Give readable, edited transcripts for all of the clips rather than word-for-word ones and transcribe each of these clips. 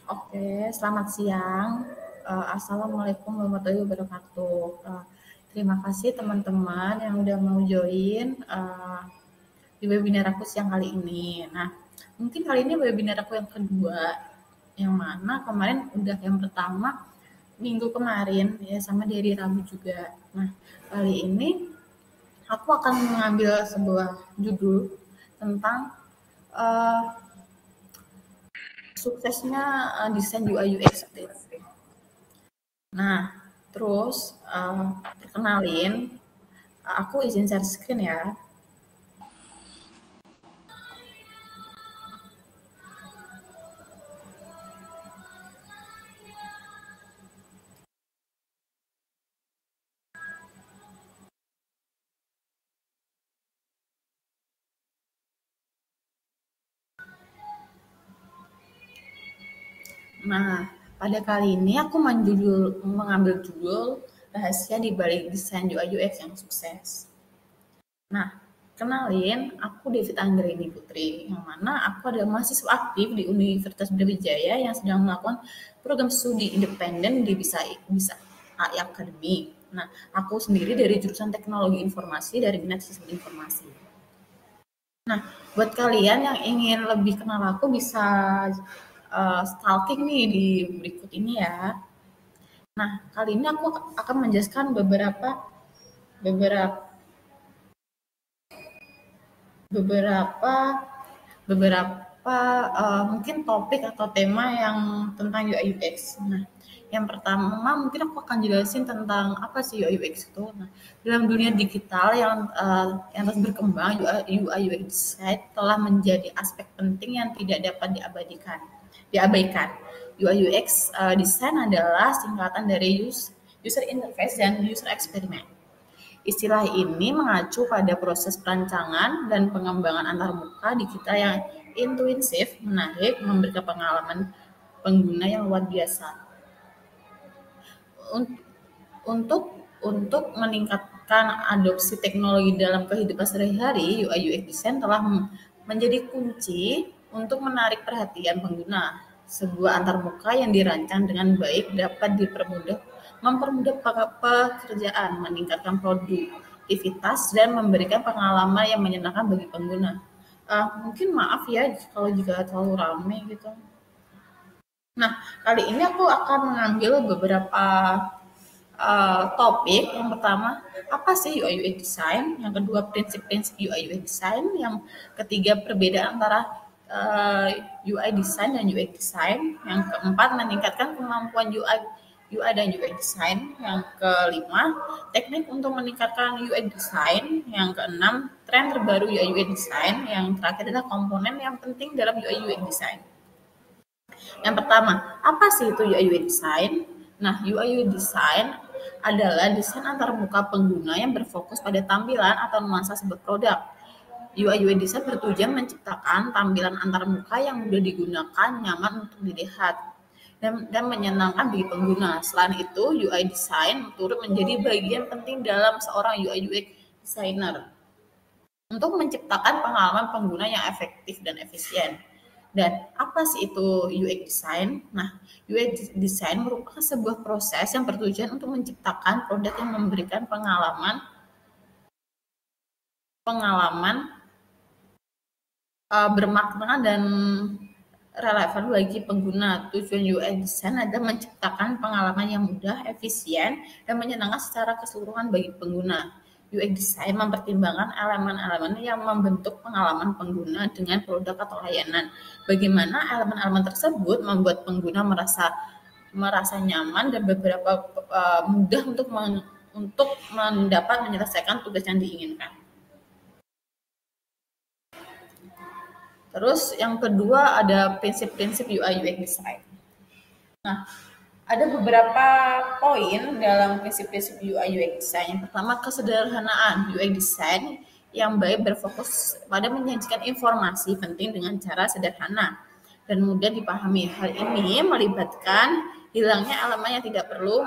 Oke, selamat siang. Assalamualaikum warahmatullahi wabarakatuh. Terima kasih teman-teman yang udah mau join di webinar aku siang kali ini. Nah, mungkin kali ini webinar aku yang kedua, yang mana kemarin udah yang pertama minggu kemarin ya sama di hari Rabu juga. Nah, kali ini aku akan mengambil sebuah judul tentang eh, suksesnya desain UI UX. Nah, terus perkenalin, aku izin share screen ya. Nah, pada kali ini aku mengambil judul rahasia di balik desain UI UX yang sukses. Nah, kenalin, aku David Anggreni Putri, yang mana aku adalah mahasiswa aktif di Universitas Brawijaya yang sedang melakukan program studi independen di Bisa AI Academy. Nah, aku sendiri dari jurusan Teknologi Informasi dari Minat Sistem Informasi. Nah, buat kalian yang ingin lebih kenal aku bisa stalking nih di berikut ini ya. Nah, kali ini aku akan menjelaskan beberapa beberapa beberapa mungkin topik atau tema yang tentang UI UX. Nah, yang pertama mungkin aku akan jelasin tentang apa sih UI UX itu. Nah, dalam dunia digital yang terus berkembang, UI UX design telah menjadi aspek penting yang tidak dapat diabaikan. UI UX design adalah singkatan dari user interface dan user experience. Istilah ini mengacu pada proses perancangan dan pengembangan antarmuka digital yang intuitif, menarik, memberikan pengalaman pengguna yang luar biasa. Untuk untuk meningkatkan adopsi teknologi dalam kehidupan sehari-hari, UI UX design telah menjadi kunci untuk menarik perhatian pengguna. Sebuah antarmuka yang dirancang dengan baik dapat mempermudah pekerjaan, meningkatkan produktivitas, dan memberikan pengalaman yang menyenangkan bagi pengguna. Mungkin maaf ya kalau jika terlalu ramai gitu. Nah, kali ini aku akan mengambil beberapa topik. Yang pertama, apa sih UI UX design? Yang kedua, prinsip-prinsip UI UX design. Yang ketiga, perbedaan antara UI design dan UX design. Yang keempat, meningkatkan kemampuan UI dan UX design. Yang kelima, teknik untuk meningkatkan UX design. Yang keenam, tren terbaru UI UX design. Yang terakhir adalah komponen yang penting dalam UI UX design. Yang pertama, apa sih itu UI UX design? Nah, UI UX design adalah desain antarmuka pengguna yang berfokus pada tampilan atau nuansa sebuah produk. UI UX design bertujuan menciptakan tampilan antarmuka yang mudah digunakan, nyaman untuk dilihat, dan menyenangkan bagi pengguna. Selain itu, UI design turut menjadi bagian penting dalam seorang UI UX designer untuk menciptakan pengalaman pengguna yang efektif dan efisien. Dan apa sih itu UX design? Nah, UX design merupakan sebuah proses yang bertujuan untuk menciptakan produk yang memberikan pengalaman pengalaman bermakna dan relevan bagi pengguna. Tujuan UX design adalah menciptakan pengalaman yang mudah, efisien, dan menyenangkan secara keseluruhan bagi pengguna. UX design mempertimbangkan elemen-elemen yang membentuk pengalaman pengguna dengan produk atau layanan. Bagaimana elemen-elemen tersebut membuat pengguna merasa nyaman dan beberapa mudah untuk mendapat menyelesaikan tugas yang diinginkan. Terus yang kedua ada prinsip-prinsip UI UX design. Nah, ada beberapa poin dalam prinsip-prinsip UI UX design. Yang pertama, kesederhanaan. UX design yang baik berfokus pada menyajikan informasi penting dengan cara sederhana dan mudah dipahami. Hal ini melibatkan hilangnya elemen yang tidak perlu,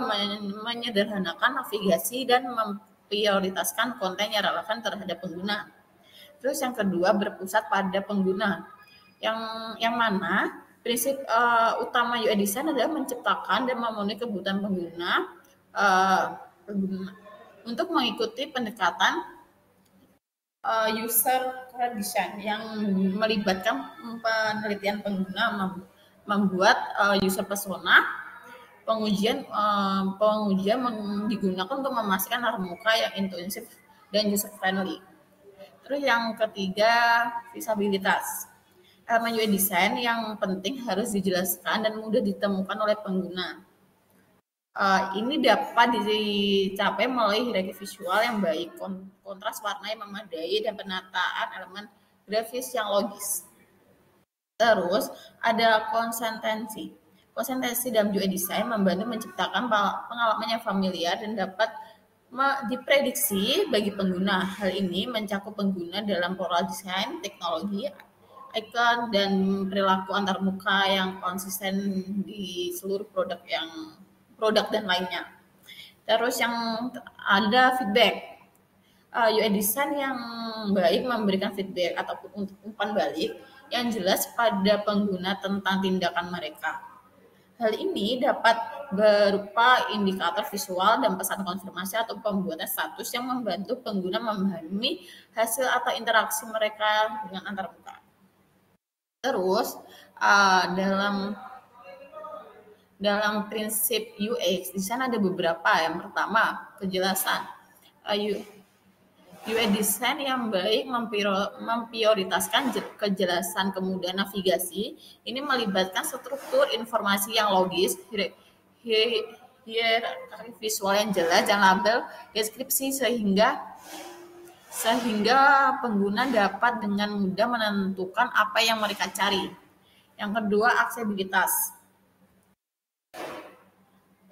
menyederhanakan navigasi, dan memprioritaskan konten yang relevan terhadap pengguna. Terus yang kedua, berpusat pada pengguna. Yang mana Prinsip utama UI design adalah menciptakan dan memenuhi kebutuhan uh, pengguna untuk mengikuti pendekatan user design yang melibatkan penelitian pengguna, membuat user persona, pengujian digunakan untuk memastikan muka yang intuitif dan user friendly. Terus yang ketiga, visabilitas. Elemen UI design yang penting harus dijelaskan dan mudah ditemukan oleh pengguna. Ini dapat dicapai melalui hierarki visual yang baik, kontras warna yang memadai, dan penataan elemen grafis yang logis. Terus ada konsistensi. Konsistensi dalam UI design membantu menciptakan pengalaman yang familiar dan dapat diprediksi bagi pengguna. Hal ini mencakup pengguna dalam pola desain, teknologi, icon, dan perilaku antarmuka yang konsisten di seluruh produk dan lainnya. Terus yang ada feedback. UI design yang baik memberikan feedback ataupun umpan balik yang jelas pada pengguna tentang tindakan mereka. Hal ini dapat berupa indikator visual dan pesan konfirmasi atau pembuatan status yang membantu pengguna memahami hasil atau interaksi mereka dengan antarmuka. Terus dalam prinsip UX di sana ada beberapa. Yang pertama, kejelasan. UI design yang baik memprioritaskan kejelasan, kemudahan navigasi. Ini melibatkan struktur informasi yang logis, hierarki visual yang jelas, dan label deskripsi sehingga pengguna dapat dengan mudah menentukan apa yang mereka cari. Yang kedua, aksesibilitas.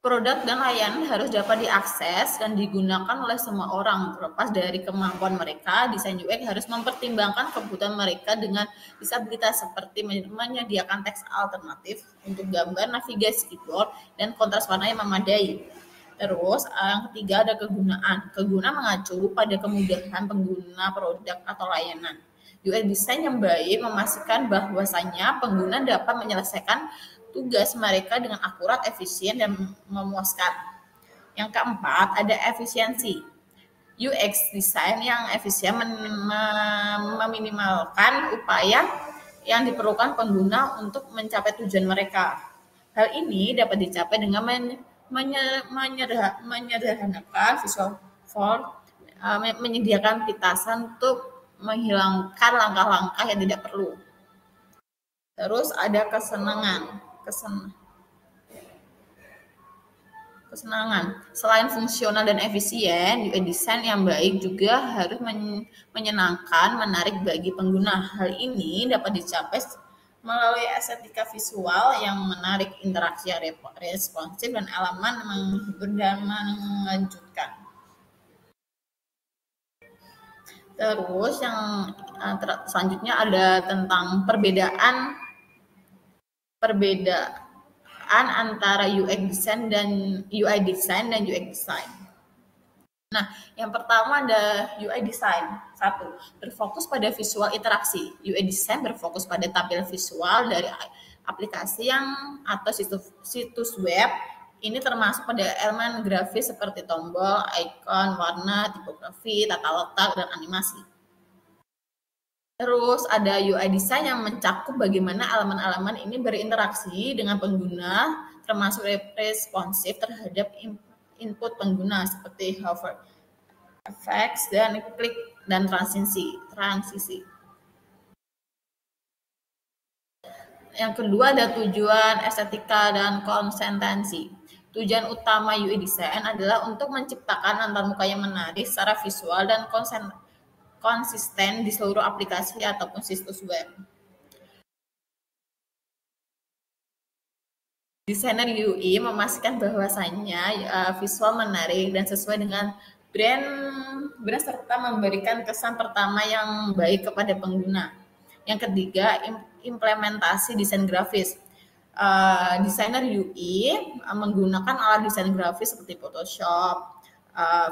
Produk dan layanan harus dapat diakses dan digunakan oleh semua orang. Terlepas dari kemampuan mereka, desain UX harus mempertimbangkan kebutuhan mereka dengan disabilitas, seperti menyediakan teks alternatif untuk gambar, navigasi keyboard, dan kontras warna yang memadai. Terus yang ketiga ada kegunaan. Kegunaan mengacu pada kemudahan pengguna produk atau layanan. UX design yang baik memastikan bahwasannya pengguna dapat menyelesaikan tugas mereka dengan akurat, efisien, dan memuaskan. Yang keempat, ada efisiensi. UX design yang efisien meminimalkan upaya yang diperlukan pengguna untuk mencapai tujuan mereka. Hal ini dapat dicapai dengan menyederhanakan visual form, menyediakan pitasan untuk menghilangkan langkah-langkah yang tidak perlu. Terus ada kesenangan. Selain fungsional dan efisien, UI design yang baik juga harus menyenangkan, menarik bagi pengguna. Hal ini dapat dicapai melalui estetika visual yang menarik, interaksi yang responsif, dan elemen menghibur dan mengejutkan. Terus yang selanjutnya ada tentang perbedaan antara UX design dan UI design dan UX design. Nah, yang pertama ada UI design. 1. Berfokus pada visual interaksi. UI design berfokus pada tampilan visual dari aplikasi atau situs web. Ini termasuk pada elemen grafis seperti tombol, icon, warna, tipografi, tata letak, dan animasi. Terus ada UI design yang mencakup bagaimana elemen-elemen ini berinteraksi dengan pengguna, termasuk responsif terhadap input pengguna seperti hover, effects, dan klik, dan transisi. Yang kedua ada tujuan estetika dan konsistensi. Tujuan utama UI design adalah untuk menciptakan antarmuka yang menarik secara visual dan konsisten di seluruh aplikasi ataupun situs web. Desainer UI memastikan bahwasannya visual menarik dan sesuai dengan brand serta memberikan kesan pertama yang baik kepada pengguna. Yang ketiga, implementasi desain grafis. Desainer UI menggunakan alat desain grafis seperti Photoshop,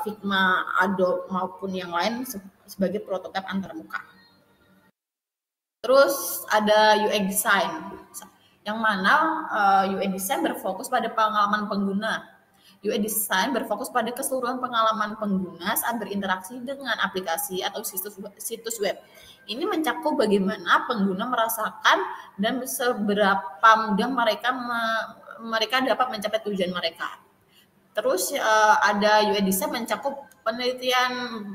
Figma, Adobe, maupun yang lain sebagai prototipe antarmuka. Terus ada UX design. yang mana UI design berfokus pada pengalaman pengguna. UI design berfokus pada keseluruhan pengalaman pengguna saat berinteraksi dengan aplikasi atau situs web. Ini mencakup bagaimana pengguna merasakan dan seberapa mudah mereka dapat mencapai tujuan mereka. Terus ada UI design mencakup penelitian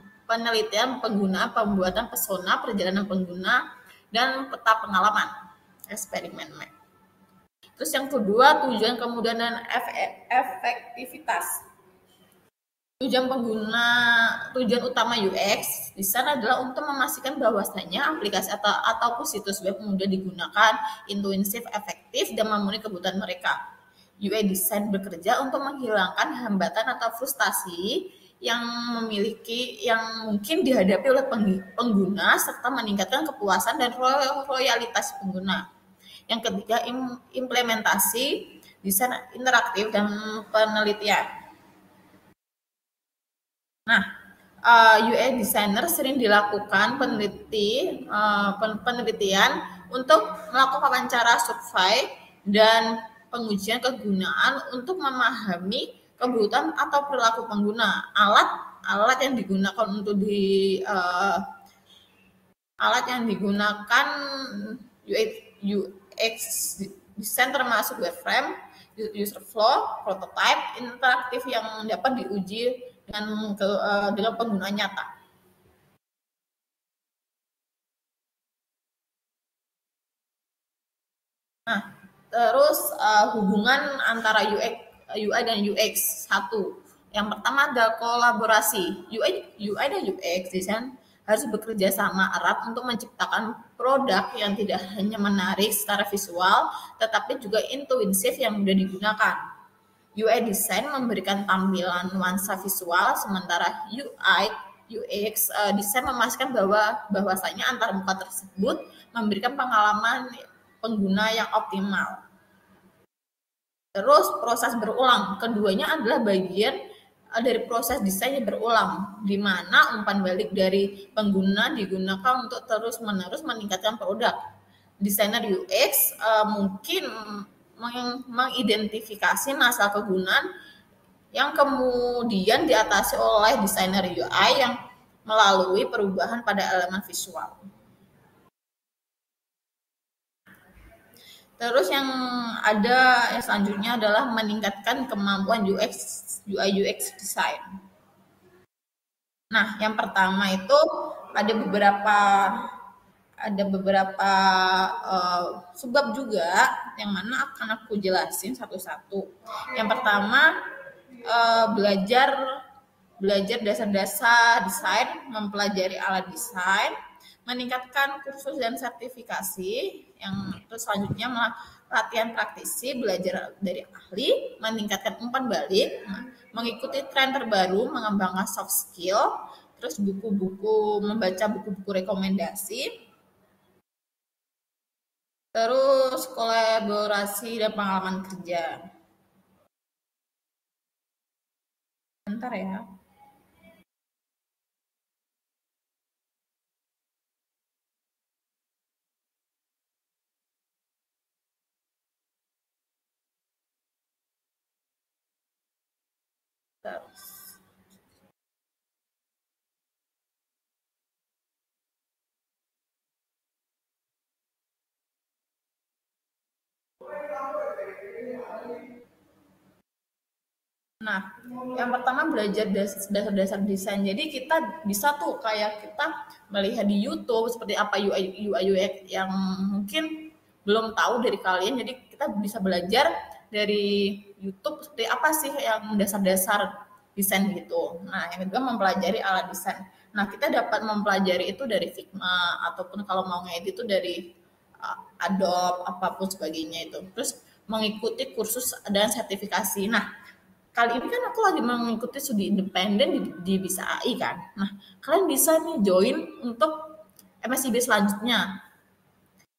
pengguna, pembuatan pesona perjalanan pengguna, dan peta pengalaman, eksperimen. Terus yang kedua, tujuan kemudahan dan efektivitas. Tujuan utama UX di sana adalah untuk memastikan bahwasanya aplikasi ataupun situs web mudah digunakan, intuitif, efektif, dan memenuhi kebutuhan mereka. UI design bekerja untuk menghilangkan hambatan atau frustasi yang mungkin dihadapi oleh pengguna serta meningkatkan kepuasan dan loyalitas pengguna. Yang ketiga, implementasi desain interaktif dan penelitian. Nah, UI designer sering dilakukan penelitian untuk melakukan wawancara, survei, dan pengujian kegunaan untuk memahami kebutuhan atau perilaku pengguna. Alat yang digunakan UX design termasuk wireframe, user flow, prototype, interaktif yang dapat diuji dengan pengguna nyata. Nah, terus hubungan antara UI dan UX. Satu, yang pertama ada kolaborasi. UI dan UX design harus bekerja sama erat untuk menciptakan produk yang tidak hanya menarik secara visual, tetapi juga intuitif yang mudah digunakan. UI design memberikan tampilan nuansa visual, sementara UX design memastikan bahwasanya antar muka tersebut memberikan pengalaman pengguna yang optimal. Terus proses berulang, keduanya adalah bagian dari proses desain yang berulang, di mana umpan balik dari pengguna digunakan untuk terus-menerus meningkatkan produk. Desainer UX mungkin mengidentifikasi masalah kegunaan yang kemudian diatasi oleh desainer UI yang melalui perubahan pada elemen visual. Terus yang selanjutnya adalah meningkatkan kemampuan UI UX design. Nah, yang pertama itu ada beberapa sebab juga yang mana akan aku jelasin satu-satu. Yang pertama, belajar dasar-dasar desain, mempelajari alat desain, meningkatkan kursus dan sertifikasi. Yang terus selanjutnya latihan praktisi, belajar dari ahli, meningkatkan umpan balik, mengikuti tren terbaru, mengembangkan soft skill, terus membaca buku-buku rekomendasi, terus kolaborasi dan pengalaman kerja. Bentar ya. Terus. Nah, yang pertama belajar dasar-dasar desain. Jadi kita bisa tuh kayak kita melihat di YouTube seperti apa UI UX yang mungkin belum tahu dari kalian. Jadi kita bisa belajar dari YouTube seperti apa sih yang dasar-dasar desain gitu. Nah, yang kedua mempelajari alat desain. Nah, kita dapat mempelajari itu dari Figma ataupun kalau mau ngedit itu dari Adobe apapun sebagainya itu. Terus mengikuti kursus dan sertifikasi. Nah, kali ini kan aku lagi mengikuti studi independen di Bisa AI kan. Nah, kalian bisa nih join untuk MSIB selanjutnya.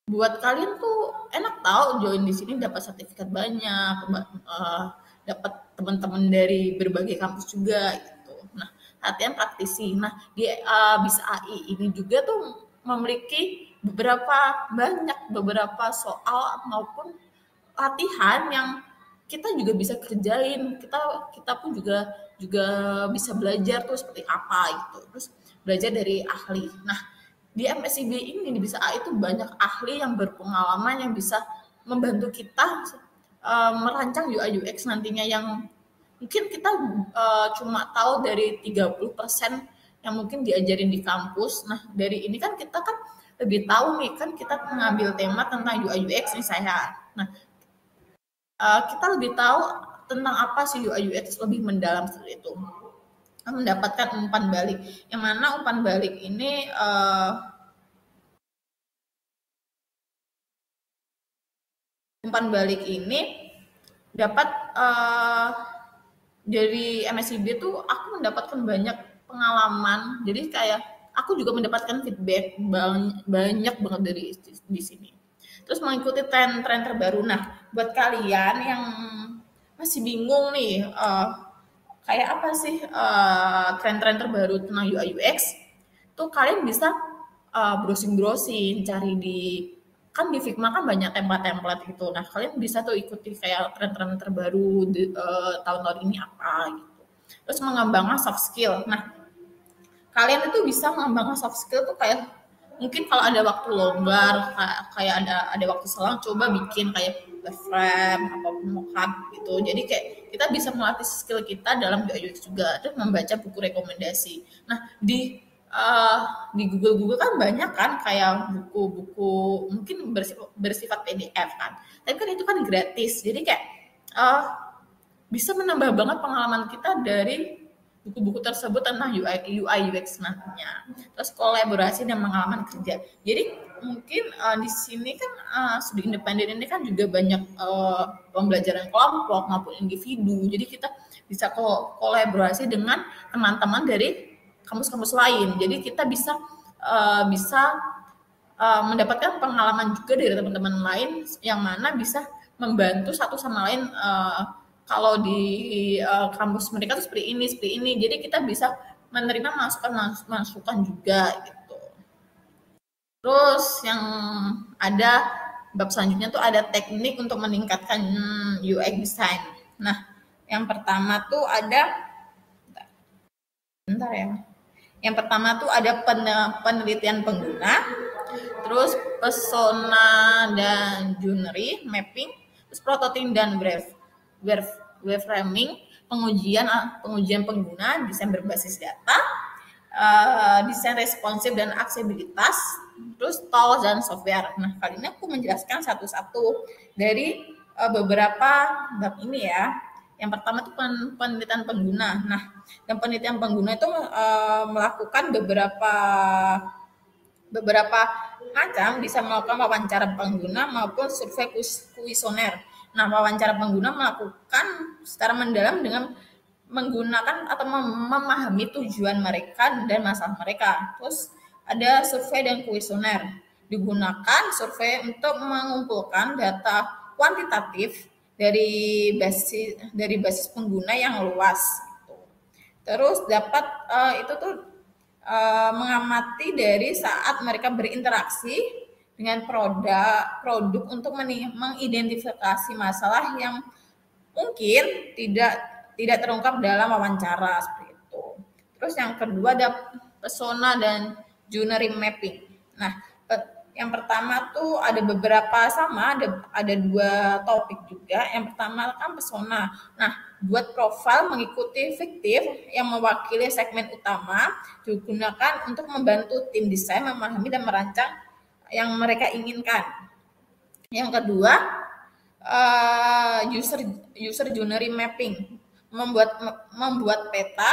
Buat kalian tuh enak tahu join di sini dapat sertifikat banyak, dapat teman-teman dari berbagai kampus juga gitu. Nah, latihan praktisi. Nah, di Bisa AI ini juga tuh memiliki beberapa soal maupun latihan yang kita juga bisa kerjain. Kita pun juga juga bisa belajar tuh seperti apa gitu. Terus belajar dari ahli. Nah, di MSIB ini di Bisa A itu banyak ahli yang berpengalaman yang bisa membantu kita merancang UI UX nantinya yang mungkin kita cuma tahu dari 30% yang mungkin diajarin di kampus. Nah, dari ini kan kita kan lebih tahu nih kan kita mengambil tema tentang UI UX nih saya. Nah, kita lebih tahu tentang apa sih UI UX lebih mendalam seperti itu. Mendapatkan umpan balik. Yang mana umpan balik ini dapat dari MSIB tuh aku mendapatkan banyak pengalaman. Jadi kayak aku juga mendapatkan feedback banyak banget dari di sini. Terus mengikuti tren-tren terbaru. Nah, buat kalian yang masih bingung nih, kayak apa sih tren-tren terbaru tentang UI UX, tuh kalian bisa browsing-browsing, cari di kan di Figma kan banyak template-template gitu. Nah, kalian bisa tuh ikuti kayak tren-tren terbaru tahun-tahun ini apa gitu. Terus mengembangkan soft skill. Nah, kalian itu bisa mengembangkan soft skill tuh kayak mungkin kalau ada waktu longgar kayak ada waktu selang coba bikin kayak wireframe apa mockup gitu. Jadi kayak kita bisa melatih skill kita dalam UI UX juga terus membaca buku rekomendasi. Nah, uh, di Google kan banyak kan kayak buku-buku mungkin bersifat PDF kan. Tapi kan itu kan gratis. Jadi kayak uh, bisa menambah banget pengalaman kita dari buku-buku tersebut tentang UI UX nantinya. Terus kolaborasi dan pengalaman kerja. Jadi mungkin di sini kan studi independen ini kan juga banyak pembelajaran kelompok maupun individu. Jadi kita bisa kolaborasi dengan teman-teman dari kampus-kampus lain. Jadi kita bisa mendapatkan pengalaman juga dari teman-teman lain yang mana bisa membantu satu sama lain kalau di kampus mereka tuh seperti ini. Jadi kita bisa menerima masukan juga gitu. Terus yang ada bab selanjutnya tuh ada teknik untuk meningkatkan UX design. Nah, yang pertama tuh ada bentar ya. Yang pertama tuh ada penelitian pengguna, terus persona dan joinery mapping, terus prototyping dan wireframing, pengujian pengguna, desain berbasis data, desain responsif dan aksesibilitas, terus tools dan software. Nah, kali ini aku menjelaskan satu-satu dari beberapa bab ini ya. Yang pertama itu penelitian pengguna. Nah, dan penelitian pengguna itu melakukan beberapa macam, bisa melakukan wawancara pengguna maupun survei kuesioner. Nah, wawancara pengguna melakukan secara mendalam dengan menggunakan atau memahami tujuan mereka dan masalah mereka. Terus ada survei dan kuesioner. Digunakan survei untuk mengumpulkan data kuantitatif dari basis pengguna yang luas. Terus dapat itu tuh mengamati dari saat mereka berinteraksi dengan produk untuk mengidentifikasi masalah yang mungkin tidak terungkap dalam wawancara seperti itu. Terus yang kedua ada persona dan joinery mapping. Nah, yang pertama tuh ada beberapa ada dua topik juga. Yang pertama kan persona. Nah, buat profil mengikuti fiktif yang mewakili segmen utama digunakan untuk membantu tim desain memahami dan merancang yang mereka inginkan. Yang kedua, user journey mapping, membuat peta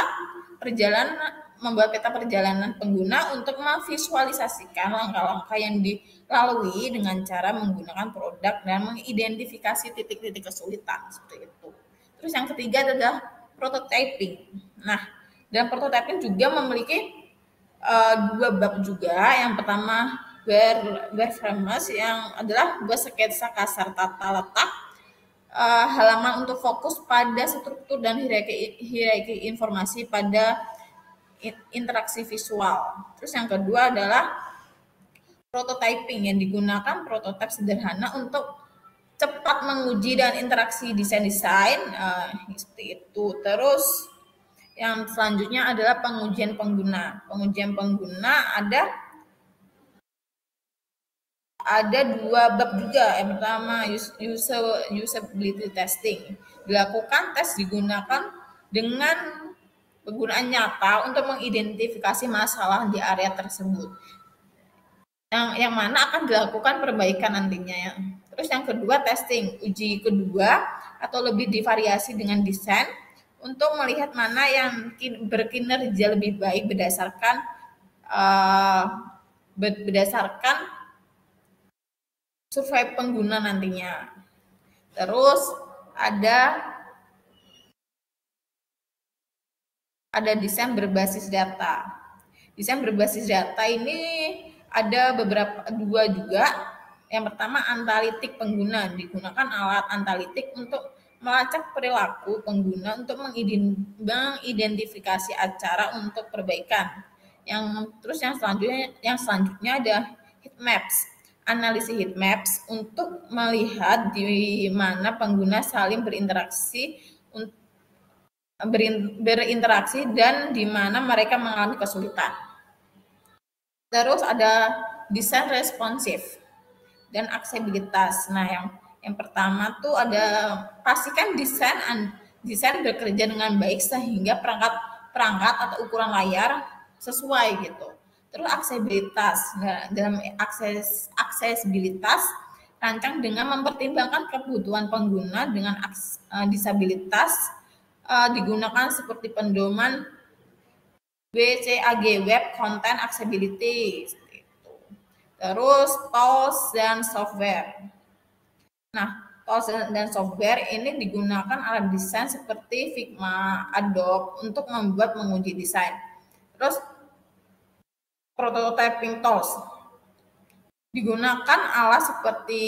perjalanan pengguna untuk memvisualisasikan langkah-langkah yang dilalui dengan cara menggunakan produk dan mengidentifikasi titik-titik kesulitan seperti itu. Terus yang ketiga adalah prototyping. Nah, dan prototyping juga memiliki dua bab juga. Yang pertama wireframes yang adalah buat sketsa kasar tata letak halaman untuk fokus pada struktur dan hierarki informasi pada interaksi visual. Terus yang kedua adalah prototyping yang digunakan prototipe sederhana untuk cepat menguji dan interaksi desain-desain seperti itu. Terus yang selanjutnya adalah pengujian pengguna. Pengujian pengguna ada dua bab juga. Yang pertama usability testing. Dilakukan tes digunakan dengan penggunaan nyata untuk mengidentifikasi masalah di area tersebut. Yang mana akan dilakukan perbaikan nantinya ya. Terus yang kedua testing, uji kedua atau lebih divariasi dengan desain untuk melihat mana yang berkinerja lebih baik berdasarkan survei pengguna nantinya. Terus ada desain berbasis data. Desain berbasis data ini ada dua juga. Yang pertama analitik pengguna, digunakan alat analitik untuk melacak perilaku pengguna untuk mengidentifikasi acara untuk perbaikan. Yang selanjutnya ada heat maps. Analisis heat maps untuk melihat di mana pengguna saling berinteraksi dan di mana mereka mengalami kesulitan. Terus ada desain responsif dan aksesibilitas. Nah, yang pertama tuh ada pastikan desain bekerja dengan baik sehingga perangkat atau ukuran layar sesuai gitu. Terus aksesibilitas. Nah, dalam aksesibilitas rancang dengan mempertimbangkan kebutuhan pengguna dengan disabilitas digunakan seperti pedoman WCAG Web Content Accessibility. Terus tools dan software. Nah, tools dan software ini digunakan alat desain seperti Figma, Adobe untuk menguji desain. Terus prototyping tools digunakan alat seperti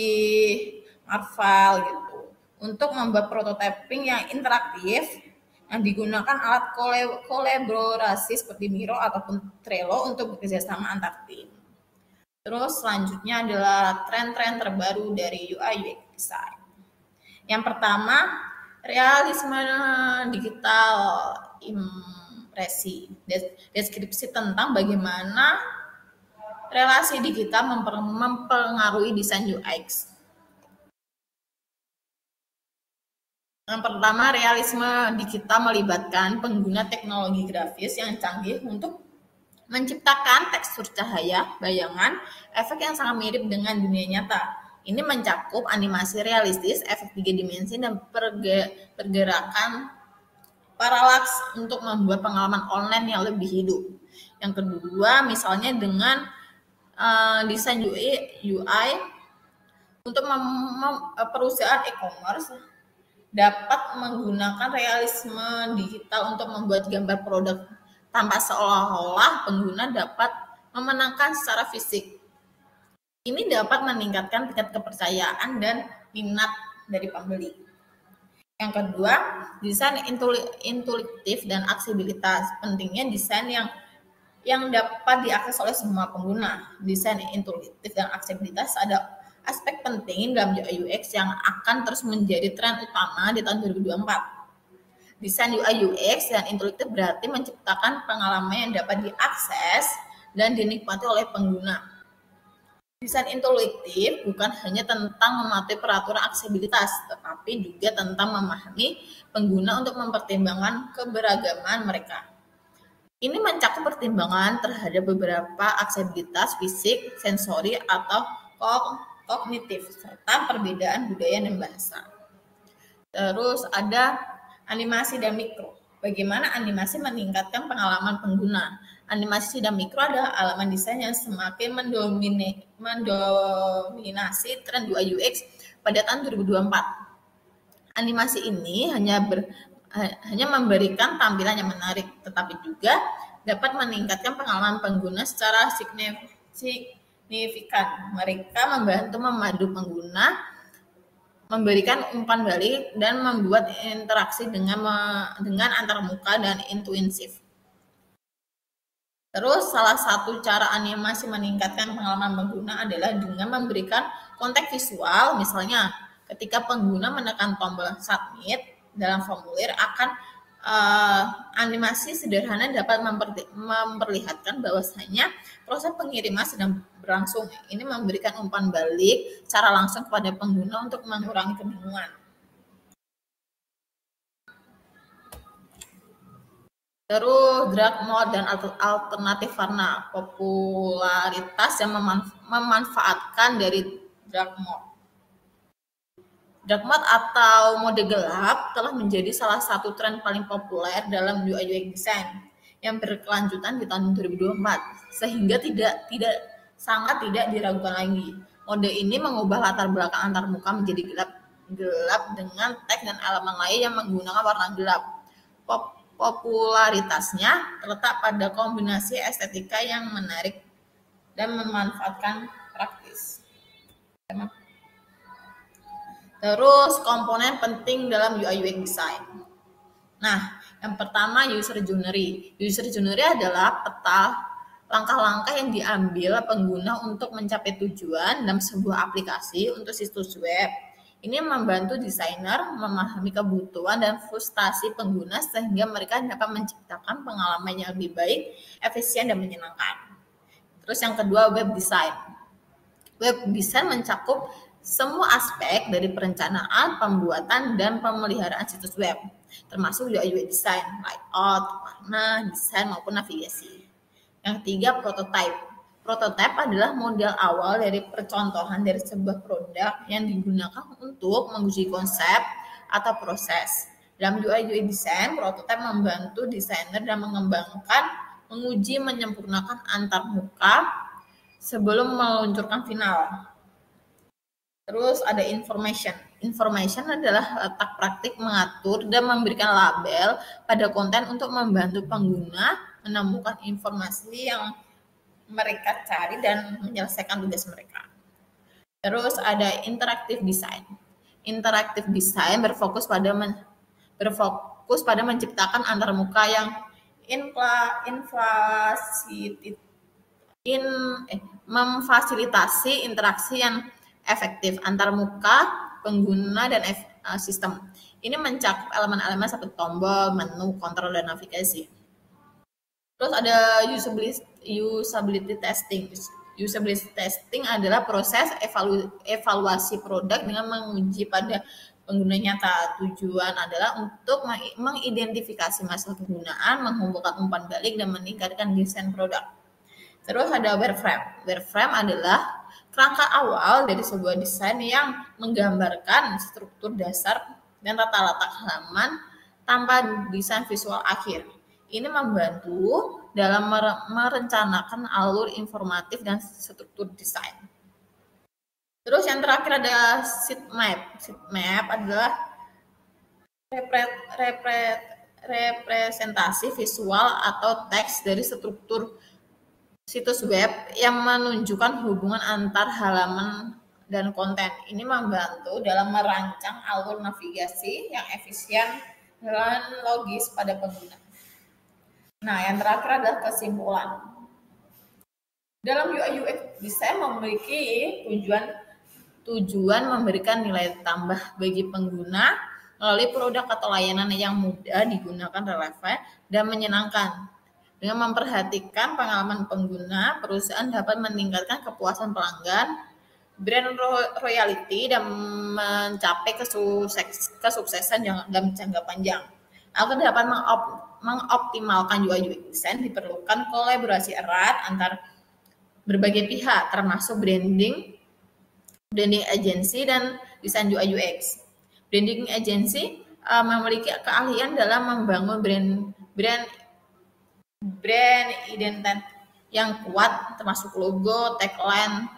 Marvel gitu untuk membuat prototyping yang interaktif yang digunakan alat kolaborasi seperti Miro ataupun Trello untuk bekerjasama antar tim. Terus selanjutnya adalah tren-tren terbaru dari UI UX design. Yang pertama, realisme digital impresi, deskripsi tentang bagaimana relasi digital mempengaruhi desain UX. Yang pertama, realisme digital melibatkan pengguna teknologi grafis yang canggih untuk menciptakan tekstur cahaya, bayangan, efek yang sangat mirip dengan dunia nyata. Ini mencakup animasi realistis, efek 3 dimensi, dan pergerakan paralaks untuk membuat pengalaman online yang lebih hidup. Yang kedua, misalnya dengan desain UI untuk perusahaan e-commerce dapat menggunakan realisme digital untuk membuat gambar produk tanpa seolah-olah pengguna dapat memenangkan secara fisik. Ini dapat meningkatkan tingkat kepercayaan dan minat dari pembeli. Yang kedua, desain intuitif dan aksesibilitas. Pentingnya desain yang dapat diakses oleh semua pengguna. Desain intuitif dan aksesibilitas ada aspek penting dalam UI UX yang akan terus menjadi tren utama di tahun 2024. Desain UI UX dan intuitif berarti menciptakan pengalaman yang dapat diakses dan dinikmati oleh pengguna. Desain intuitif bukan hanya tentang mematuhi peraturan aksesibilitas, tetapi juga tentang memahami pengguna untuk mempertimbangkan keberagaman mereka. Ini mencakup pertimbangan terhadap beberapa aksesibilitas fisik, sensori, atau kognitif, serta perbedaan budaya dan bahasa. Terus ada animasi dan mikro. Bagaimana animasi meningkatkan pengalaman pengguna? Animasi dan mikro adalah elemen desain yang semakin mendominasi tren UI UX pada tahun 2024. Animasi ini hanya memberikan tampilan yang menarik, tetapi juga dapat meningkatkan pengalaman pengguna secara signifikan. Mereka membantu memadu pengguna, memberikan umpan balik, dan membuat interaksi dengan antarmuka dan intuitif. Terus salah satu cara animasi meningkatkan pengalaman pengguna adalah dengan memberikan konteks visual, misalnya Ketika pengguna menekan tombol submit dalam formulir akan animasi sederhana dapat memperlihatkan bahwasanya proses pengiriman sedang berlangsung. Ini memberikan umpan balik secara langsung kepada pengguna untuk mengurangi kebingungan. Terus drag mode dan alternatif warna, popularitas yang memanfaatkan dari drag mode. Dark mode atau mode gelap telah menjadi salah satu tren paling populer dalam UI UX design yang berkelanjutan di tahun 2024 sehingga sangat tidak diragukan lagi. Mode ini mengubah latar belakang antarmuka menjadi gelap dengan teks dan elemen lain yang menggunakan warna gelap. Popularitasnya terletak pada kombinasi estetika yang menarik dan memanfaatkan praktis. Terus komponen penting dalam UI UX design. Nah, yang pertama user journey. User journey adalah peta langkah-langkah yang diambil pengguna untuk mencapai tujuan dalam sebuah aplikasi untuk situs web. Ini membantu desainer memahami kebutuhan dan frustasi pengguna sehingga mereka dapat menciptakan pengalaman yang lebih baik, efisien, dan menyenangkan. Terus yang kedua, web design. Web design mencakup semua aspek dari perencanaan, pembuatan, dan pemeliharaan situs web, termasuk UI UX design, layout, warna, desain, maupun navigasi. Yang ketiga, prototype. Prototype adalah model awal dari percontohan dari sebuah produk yang digunakan untuk menguji konsep atau proses. Dalam UI UX design, prototype membantu desainer dalam mengembangkan, menguji, menyempurnakan antarmuka sebelum meluncurkan final. Terus ada information. Information adalah letak praktik mengatur dan memberikan label pada konten untuk membantu pengguna menemukan informasi yang mereka cari dan menyelesaikan tugas mereka. Terus ada interactive design. Interactive design berfokus pada menciptakan antarmuka yang memfasilitasi interaksi yang efektif antar muka, pengguna, dan sistem. Ini mencakup elemen-elemen seperti tombol, menu, kontrol, dan navigasi. Terus ada usability testing. Usability testing adalah proses evaluasi produk dengan menguji pada pengguna nyata. Tujuan adalah untuk mengidentifikasi masalah penggunaan, mengumpulkan umpan balik, dan meningkatkan desain produk. Terus ada wireframe. Wireframe adalah kerangka awal dari sebuah desain yang menggambarkan struktur dasar dan tata letak halaman tanpa desain visual akhir. Ini membantu dalam merencanakan alur informatif dan struktur desain. Terus yang terakhir ada sitemap. Sitemap adalah representasi visual atau teks dari struktur situs web yang menunjukkan hubungan antar halaman dan konten. Ini membantu dalam merancang alur navigasi yang efisien dan logis pada pengguna. Nah, yang terakhir adalah kesimpulan. Dalam UI UX design memiliki tujuan memberikan nilai tambah bagi pengguna melalui produk atau layanan yang mudah digunakan, relevan, dan menyenangkan. Dengan memperhatikan pengalaman pengguna, perusahaan dapat meningkatkan kepuasan pelanggan, brand loyalty, dan mencapai kesuksesan dalam jangka panjang. Agar dapat mengoptimalkan UI UX design, diperlukan kolaborasi erat antar berbagai pihak, termasuk branding agency, dan desain UI UX. Branding agency memiliki keahlian dalam membangun brand identitas yang kuat, termasuk logo, tagline,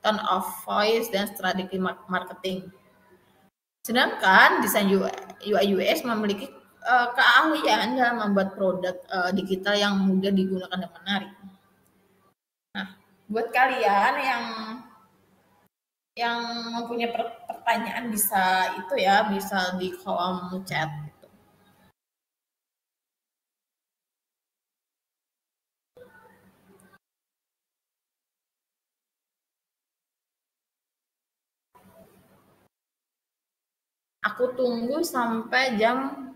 tone of voice, dan strategi marketing. Sedangkan desain UI UX memiliki keahlian dalam membuat produk digital yang mudah digunakan dan menarik. Nah, buat kalian yang mempunyai pertanyaan bisa di kolom chat. Aku tunggu sampai jam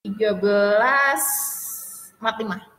13.45.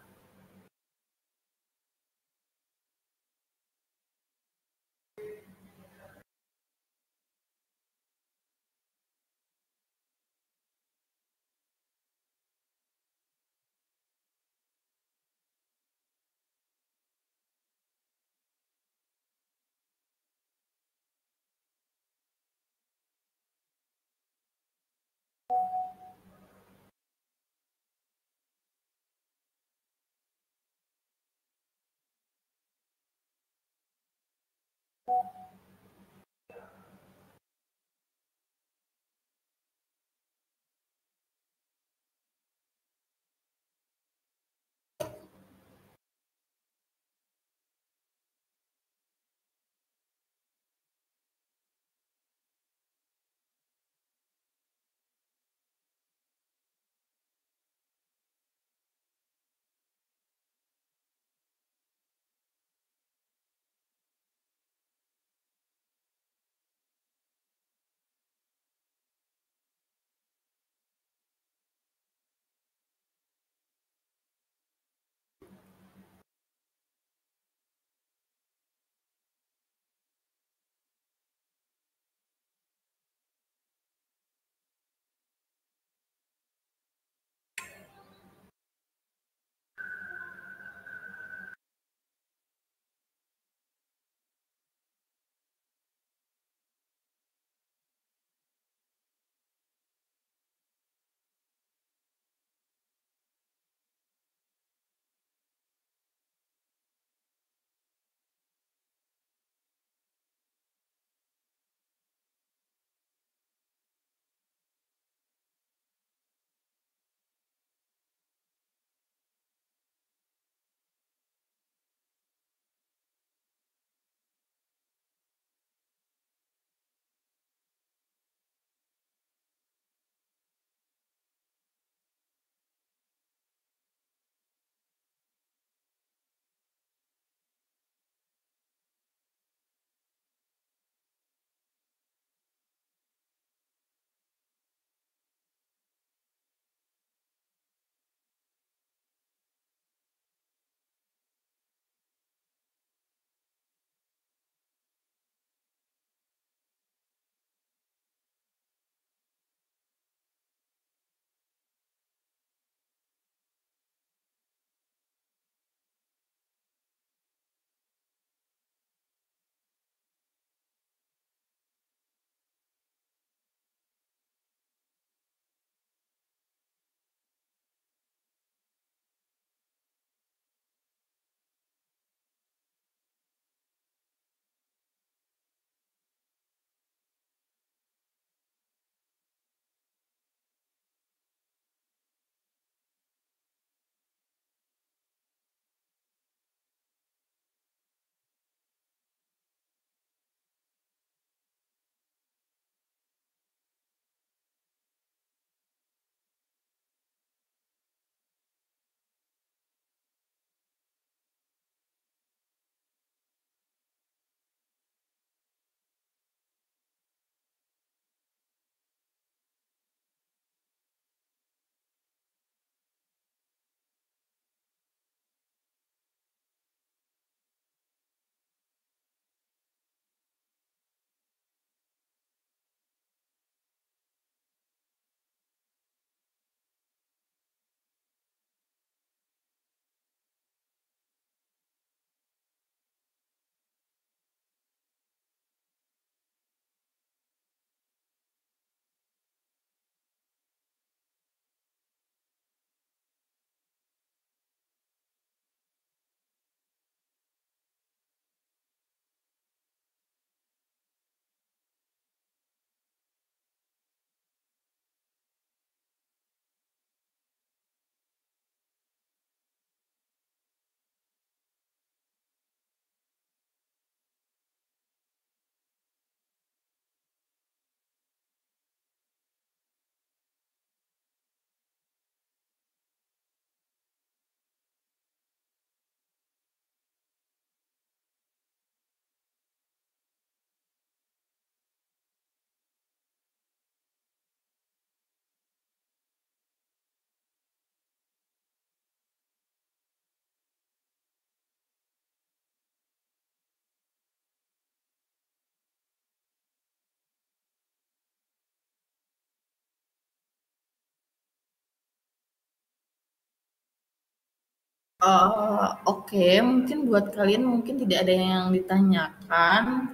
Oke, mungkin buat kalian mungkin tidak ada yang ditanyakan.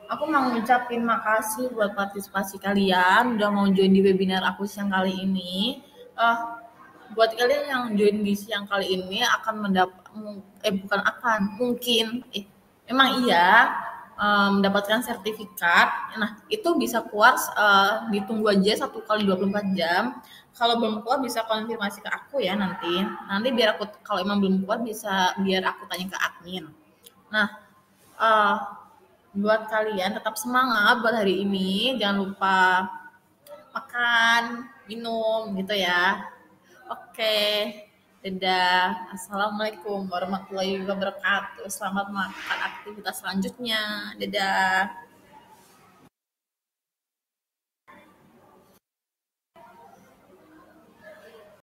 Aku mau ngucapin makasih buat partisipasi kalian udah mau join di webinar aku siang kali ini. Eh, buat kalian yang join di siang kali ini akan bukan akan, mungkin, memang iya, mendapatkan sertifikat. Nah, itu bisa keluar, ditunggu aja 1 kali 24 jam. Kalau belum keluar bisa konfirmasi ke aku ya nanti. Nanti biar aku kalau emang belum keluar bisa biar aku tanya ke admin. Nah, eee, buat kalian tetap semangat buat hari ini, jangan lupa makan, minum gitu ya. Oke, dadah. Assalamualaikum warahmatullahi wabarakatuh. Selamat melakukan aktivitas selanjutnya. Dadah.